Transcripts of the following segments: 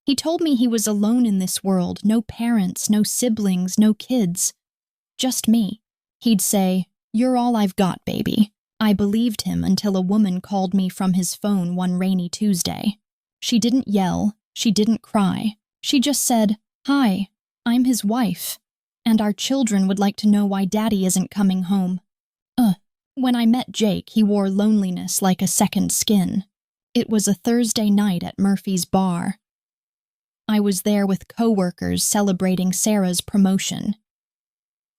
He told me he was alone in this world, no parents, no siblings, no kids. Just me. He'd say, "You're all I've got, baby." I believed him until a woman called me from his phone one rainy Tuesday. She didn't yell, she didn't cry. She just said, "Hi, I'm his wife, and our children would like to know why Daddy isn't coming home." When I met Jake, he wore loneliness like a second skin. It was a Thursday night at Murphy's Bar. I was there with coworkers celebrating Sarah's promotion.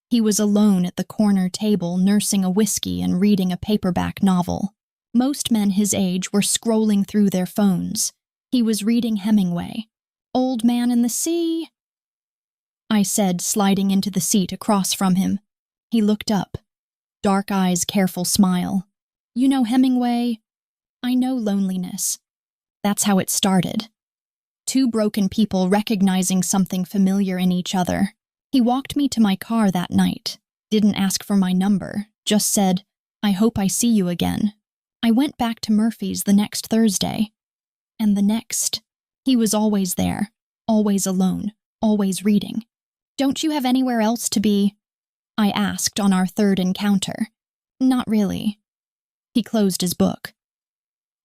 He was alone at the corner table, nursing a whiskey and reading a paperback novel. Most men his age were scrolling through their phones. He was reading Hemingway. "Old Man in the Sea," I said, sliding into the seat across from him. He looked up. Dark eyes, careful smile. "You know Hemingway?" "I know loneliness." That's how it started. Two broken people recognizing something familiar in each other. He walked me to my car that night, didn't ask for my number, just said, "I hope I see you again." I went back to Murphy's the next Thursday. And the next. He was always there, always alone, always reading. "Don't you have anywhere else to be?" I asked on our third encounter. "Not really." He closed his book.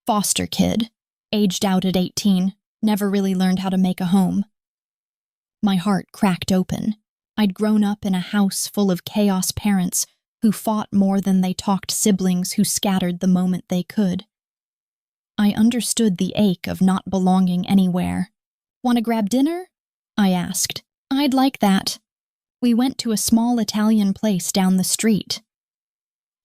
Foster kid, aged out at 18, never really learned how to make a home. My heart cracked open. I'd grown up in a house full of chaos parents who fought more than they talked, siblings who scattered the moment they could. I understood the ache of not belonging anywhere. "Want to grab dinner?" I asked. "I'd like that." We went to a small Italian place down the street.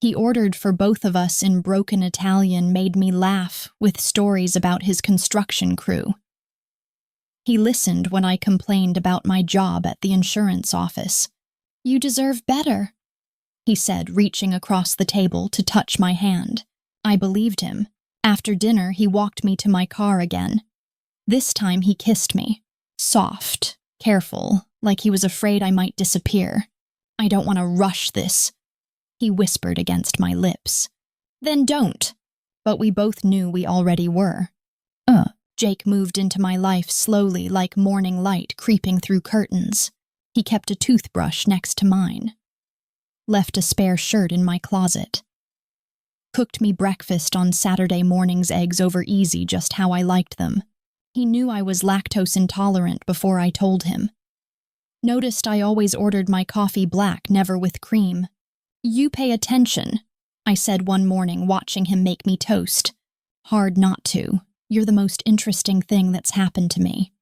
He ordered for both of us in broken Italian, made me laugh with stories about his construction crew. He listened when I complained about my job at the insurance office. "You deserve better," he said, reaching across the table to touch my hand. I believed him. After dinner, he walked me to my car again. This time he kissed me. Soft, careful, like he was afraid I might disappear. "I don't want to rush this," he whispered against my lips. "Then don't." But we both knew we already were. Jake moved into my life slowly, like morning light creeping through curtains. He kept a toothbrush next to mine. Left a spare shirt in my closet. Cooked me breakfast on Saturday mornings, eggs over easy, just how I liked them. He knew I was lactose intolerant before I told him. Noticed I always ordered my coffee black, never with cream. "You pay attention," I said one morning, watching him make me toast. "Hard not to. You're the most interesting thing that's happened to me."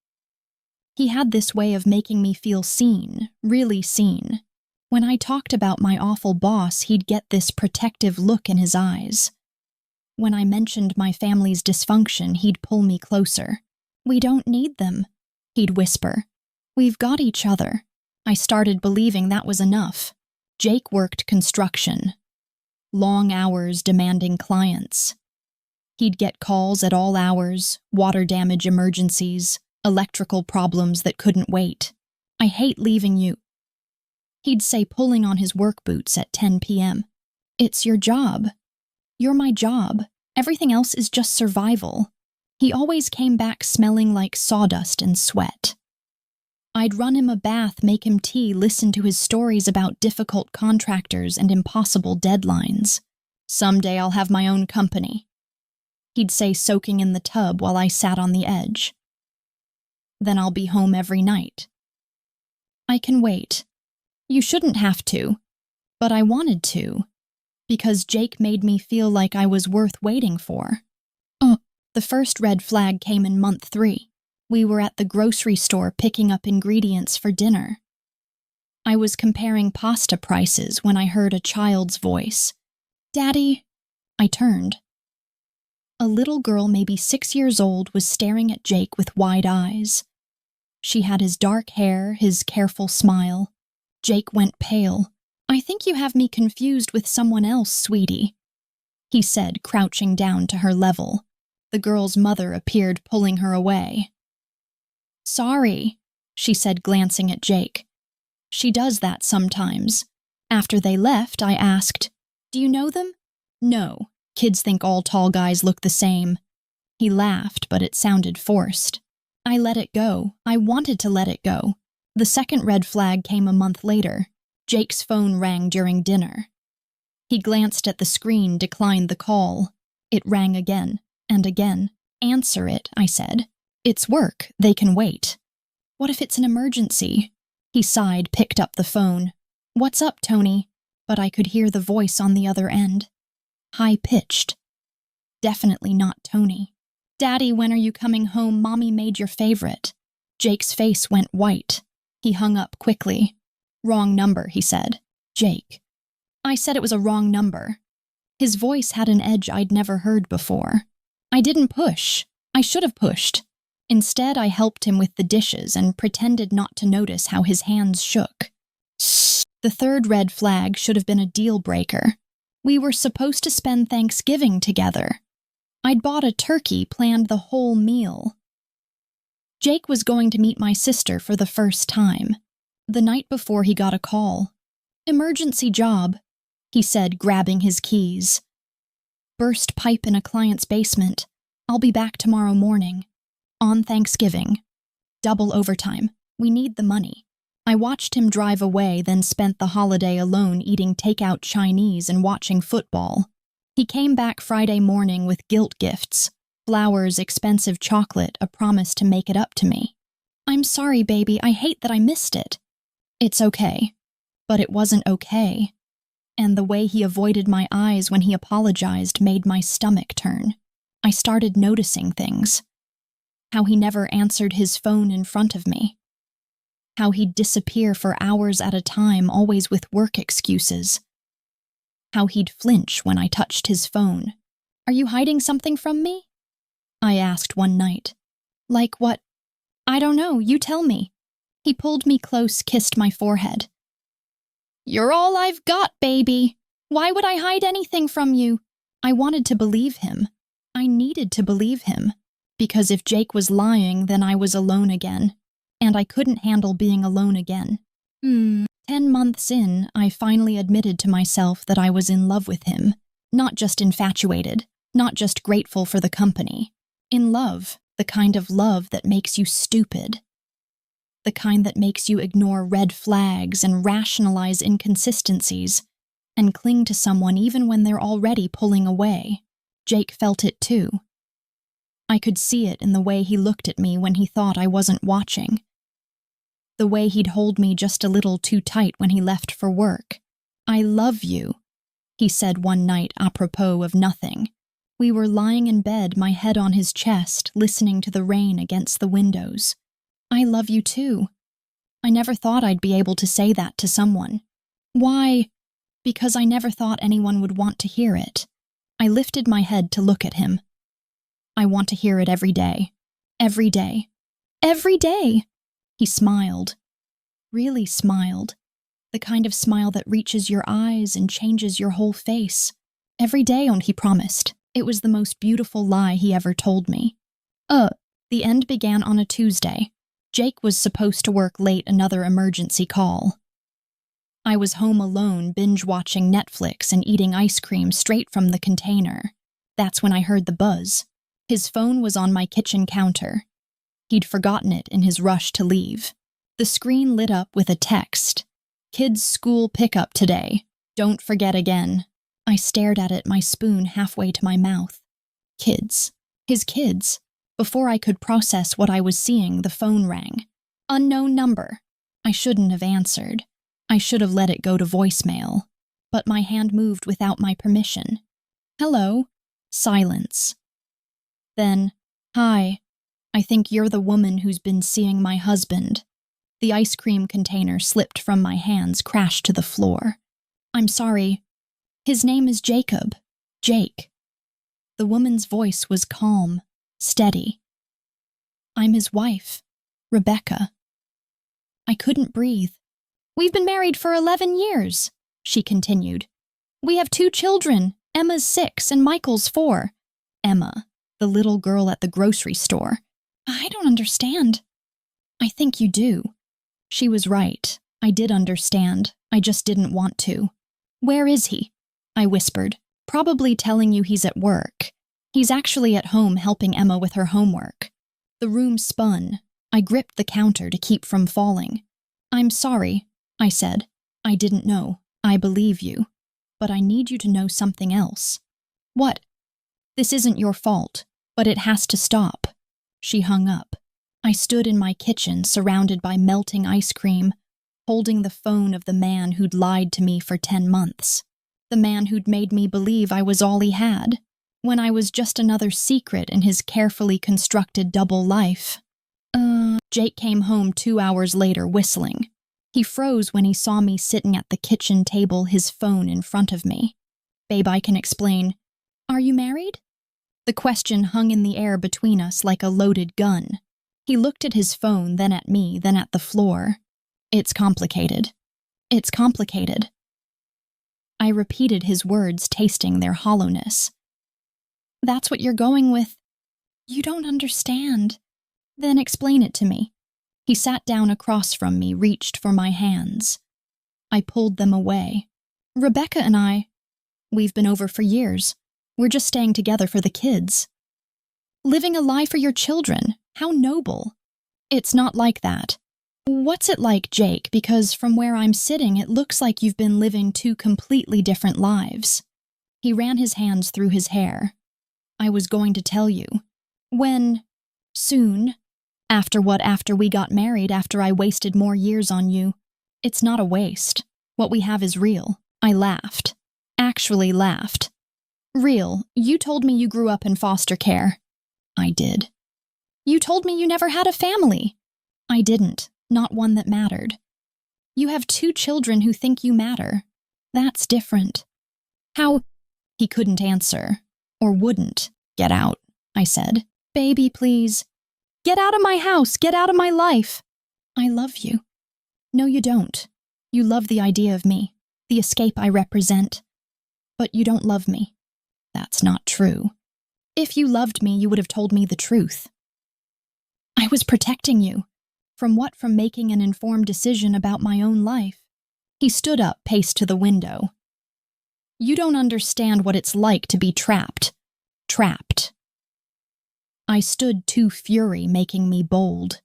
He had this way of making me feel seen, really seen. When I talked about my awful boss, he'd get this protective look in his eyes. When I mentioned my family's dysfunction, he'd pull me closer. "We don't need them," he'd whisper. "We've got each other." I started believing that was enough. Jake worked construction. Long hours, demanding clients. He'd get calls at all hours, water damage emergencies, electrical problems that couldn't wait. "I hate leaving you," he'd say, pulling on his work boots at 10 p.m. "It's your job. You're my job. Everything else is just survival." He always came back smelling like sawdust and sweat. I'd run him a bath, make him tea, listen to his stories about difficult contractors and impossible deadlines. "Someday I'll have my own company," he'd say, soaking in the tub while I sat on the edge. "Then I'll be home every night." "I can wait." "You shouldn't have to." But I wanted to, because Jake made me feel like I was worth waiting for. The first red flag came in month 3. We were at the grocery store picking up ingredients for dinner. I was comparing pasta prices when I heard a child's voice. "Daddy?" I turned. A little girl, maybe 6 years old, was staring at Jake with wide eyes. She had his dark hair, his careful smile. Jake went pale. "I think you have me confused with someone else, sweetie," he said, crouching down to her level. The girl's mother appeared, pulling her away. "Sorry," she said, glancing at Jake. "She does that sometimes." After they left, I asked, "Do you know them?" "No. Kids think all tall guys look the same." He laughed, but it sounded forced. I let it go. I wanted to let it go. The second red flag came a month later. Jake's phone rang during dinner. He glanced at the screen, declined the call. It rang again and again. Answer it, I said. It's work. They can wait. What if it's an emergency? He sighed, picked up the phone. What's up, Tony? But I could hear the voice on the other end. High-pitched. Definitely not Tony. Daddy, when are you coming home? Mommy made your favorite. Jake's face went white. He hung up quickly. Wrong number, he said. Jake. I said it was a wrong number. His voice had an edge I'd never heard before. I didn't push. I should have pushed. Instead, I helped him with the dishes and pretended not to notice how his hands shook. The third red flag should have been a deal breaker. We were supposed to spend Thanksgiving together. I'd bought a turkey, planned the whole meal. Jake was going to meet my sister for the first time. The night before, he got a call. Emergency job, he said, grabbing his keys. Burst pipe in a client's basement. I'll be back tomorrow morning. On Thanksgiving. Double overtime. We need the money. I watched him drive away, then spent the holiday alone eating takeout Chinese and watching football. He came back Friday morning with guilt gifts. Flowers, expensive chocolate, a promise to make it up to me. I'm sorry, baby. I hate that I missed it. It's okay. But it wasn't okay. And the way he avoided my eyes when he apologized made my stomach turn. I started noticing things. How he never answered his phone in front of me. How he'd disappear for hours at a time, always with work excuses. How he'd flinch when I touched his phone. Are you hiding something from me? I asked one night. Like what? I don't know, you tell me. He pulled me close, kissed my forehead. You're all I've got, baby. Why would I hide anything from you? I wanted to believe him. I needed to believe him. Because if Jake was lying, then I was alone again. And I couldn't handle being alone again. 10 months in, I finally admitted to myself that I was in love with him. Not just infatuated, not just grateful for the company. In love, the kind of love that makes you stupid. The kind that makes you ignore red flags and rationalize inconsistencies, and cling to someone even when they're already pulling away. Jake felt it too. I could see it in the way he looked at me when he thought I wasn't watching. The way he'd hold me just a little too tight when he left for work. I love you, he said one night apropos of nothing. We were lying in bed, my head on his chest, listening to the rain against the windows. I love you too. I never thought I'd be able to say that to someone. Why? Because I never thought anyone would want to hear it. I lifted my head to look at him. I want to hear it every day. Every day. Every day! He smiled. Really smiled. The kind of smile that reaches your eyes and changes your whole face. Every day, he promised. It was the most beautiful lie he ever told me. The end began on a Tuesday. Jake was supposed to work late, another emergency call. I was home alone, binge-watching Netflix and eating ice cream straight from the container. That's when I heard the buzz. His phone was on my kitchen counter. He'd forgotten it in his rush to leave. The screen lit up with a text. Kids' school pickup today. Don't forget again. I stared at it, my spoon halfway to my mouth. Kids. His kids. Before I could process what I was seeing, the phone rang. Unknown number. I shouldn't have answered. I should have let it go to voicemail. But my hand moved without my permission. Hello. Silence. Then, hi. I think you're the woman who's been seeing my husband. The ice cream container slipped from my hands, crashed to the floor. I'm sorry. His name is Jacob. Jake. The woman's voice was calm, steady. I'm his wife, Rebecca. I couldn't breathe. We've been married for 11 years, she continued. We have 2 children. Emma's 6 and Michael's 4. Emma, the little girl at the grocery store. I don't understand. I think you do. She was right. I did understand. I just didn't want to. Where is he? I whispered, probably telling you he's at work. He's actually at home helping Emma with her homework. The room spun. I gripped the counter to keep from falling. "I'm sorry," I said. "I didn't know. I believe you. But I need you to know something else." "What?" "This isn't your fault, but it has to stop." She hung up. I stood in my kitchen, surrounded by melting ice cream, holding the phone of the man who'd lied to me for 10 months. The man who'd made me believe I was all he had, when I was just another secret in his carefully constructed double life. Jake came home 2 hours later, whistling. He froze when he saw me sitting at the kitchen table, his phone in front of me. "Babe, I can explain. Are you married?" The question hung in the air between us like a loaded gun. He looked at his phone, then at me, then at the floor. "It's complicated. It's complicated." I repeated his words, tasting their hollowness. "That's what you're going with. You don't understand. Then explain it to me." He sat down across from me, reached for my hands. I pulled them away. "Rebecca and we've been over for years. We're just staying together for the kids." "Living a lie for your children. How noble." "It's not like that." "What's it like, Jake? Because from where I'm sitting, it looks like you've been living 2 completely different lives." He ran his hands through his hair. "I was going to tell you. When? Soon. After we got married, after I wasted more years on you. It's not a waste. What we have is real." I laughed. Actually laughed. "Real. You told me you grew up in foster care." I did. "You told me you never had a family." I didn't. Not one that mattered. "You have 2 children who think you matter. That's different." "How?" He couldn't answer. Or wouldn't. "Get out," I said. "Baby, please. Get out of my house. Get out of my life." "I love you." "No, you don't. You love the idea of me, the escape I represent. But you don't love me." "That's not true." "If you loved me, you would have told me the truth." "I was protecting you." "From what? From making an informed decision about my own life." He stood up, paced to the window. "You don't understand what it's like to be trapped." Trapped. I stood, too, fury making me bold.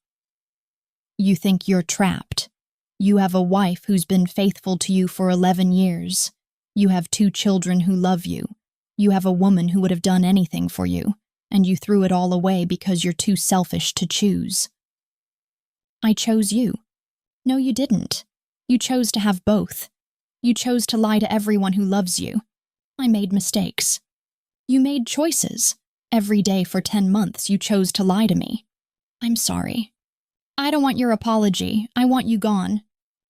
"You think you're trapped. You have a wife who's been faithful to you for 11 years. You have 2 children who love you. You have a woman who would have done anything for you, and you threw it all away because you're too selfish to choose." "I chose you." "No, you didn't. You chose to have both. You chose to lie to everyone who loves you. I made mistakes. You made choices. Every day for 10 months you chose to lie to me. I'm sorry. I don't want your apology. I want you gone."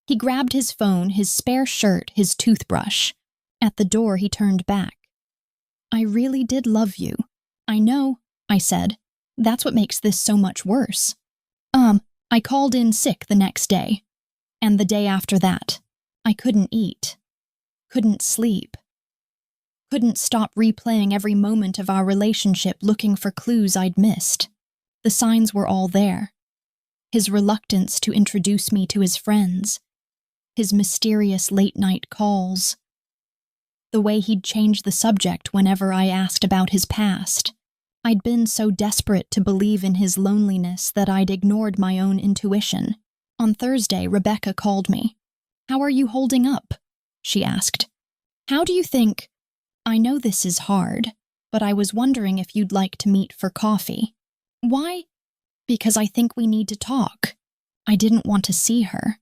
He grabbed his phone, his spare shirt, his toothbrush. At the door, he turned back. "I really did love you." "I know," I said. "That's what makes this so much worse." I called in sick the next day. And the day after that. I couldn't eat. Couldn't sleep. Couldn't stop replaying every moment of our relationship, looking for clues I'd missed. The signs were all there. His reluctance to introduce me to his friends. His mysterious late-night calls. The way he'd change the subject whenever I asked about his past. I'd been so desperate to believe in his loneliness that I'd ignored my own intuition. On Thursday, Rebecca called me. "How are you holding up?" she asked. "How do you think—" "I know this is hard, but I was wondering if you'd like to meet for coffee." "Why?" "Because I think we need to talk." I didn't want to see her.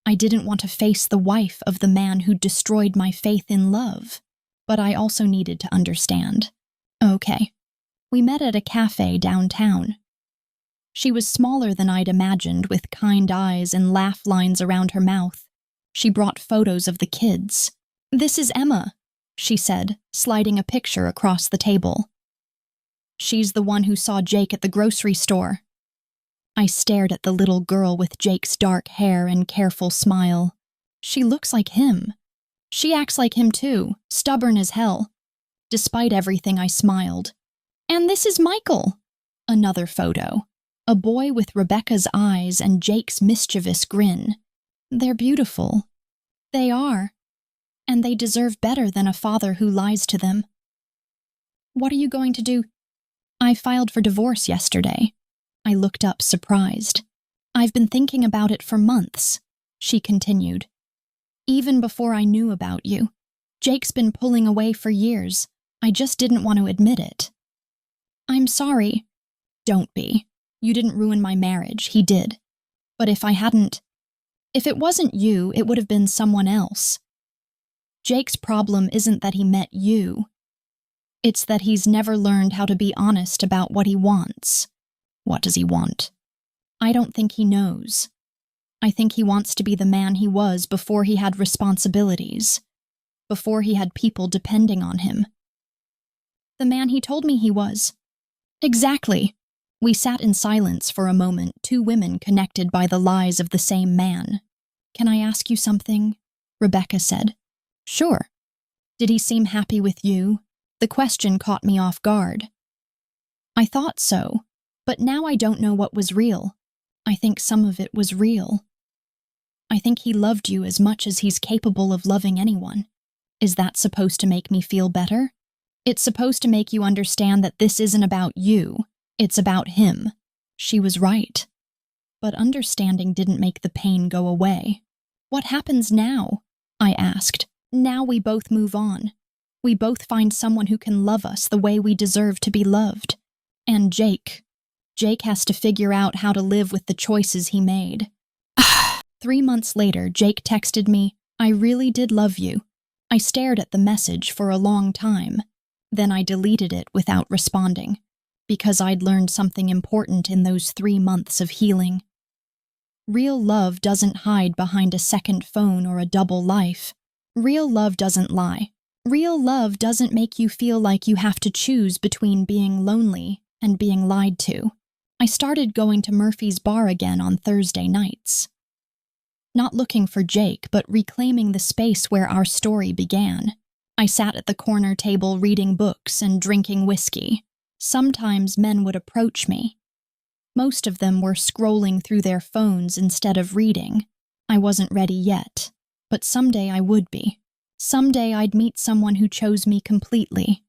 I didn't want to face the wife of the man who'd destroyed my faith in love. But I also needed to understand. Okay. We met at a cafe downtown. She was smaller than I'd imagined, with kind eyes and laugh lines around her mouth. She brought photos of the kids. "This is Emma," she said, sliding a picture across the table. "She's the one who saw Jake at the grocery store." I stared at the little girl with Jake's dark hair and careful smile. She looks like him. She acts like him too, stubborn as hell. Despite everything, I smiled. "And this is Michael." Another photo. A boy with Rebecca's eyes and Jake's mischievous grin. They're beautiful. They are. And they deserve better than a father who lies to them. "What are you going to do?" "I filed for divorce yesterday." I looked up, surprised. I've been thinking about it for months, she continued. Even before I knew about you. Jake's been pulling away for years. I just didn't want to admit it. I'm sorry. Don't be. You didn't ruin my marriage, he did. But if it wasn't you, it would have been someone else. Jake's problem isn't that he met you. It's that he's never learned how to be honest about what he wants. What does he want? I don't think he knows. I think he wants to be the man he was before he had responsibilities, before he had people depending on him. The man he told me he was. Exactly. We sat in silence for a moment, two women connected by the lies of the same man. Can I ask you something? Rebecca said. Sure. Did he seem happy with you? The question caught me off guard. I thought so, but now I don't know what was real. I think some of it was real. I think he loved you as much as he's capable of loving anyone. Is that supposed to make me feel better? It's supposed to make you understand that this isn't about you. It's about him. She was right. But understanding didn't make the pain go away. What happens now? I asked. Now we both move on. We both find someone who can love us the way we deserve to be loved. And Jake has to figure out how to live with the choices he made. 3 months later, Jake texted me, I really did love you. I stared at the message for a long time. Then I deleted it without responding, because I'd learned something important in those 3 months of healing. Real love doesn't hide behind a second phone or a double life. Real love doesn't lie. Real love doesn't make you feel like you have to choose between being lonely and being lied to. I started going to Murphy's Bar again on Thursday nights. Not looking for Jake, but reclaiming the space where our story began. I sat at the corner table reading books and drinking whiskey. Sometimes men would approach me. Most of them were scrolling through their phones instead of reading. I wasn't ready yet, but someday I would be. Someday I'd meet someone who chose me completely.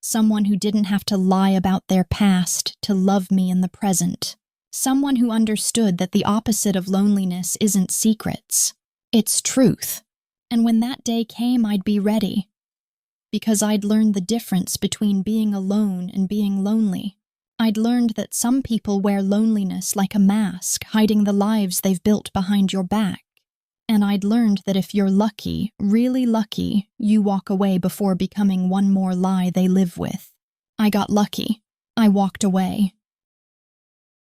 Someone who didn't have to lie about their past to love me in the present. Someone who understood that the opposite of loneliness isn't secrets. It's truth. And when that day came, I'd be ready. Because I'd learned the difference between being alone and being lonely. I'd learned that some people wear loneliness like a mask, hiding the lives they've built behind your back. And I'd learned that if you're lucky, really lucky, you walk away before becoming one more lie they live with. I got lucky. I walked away.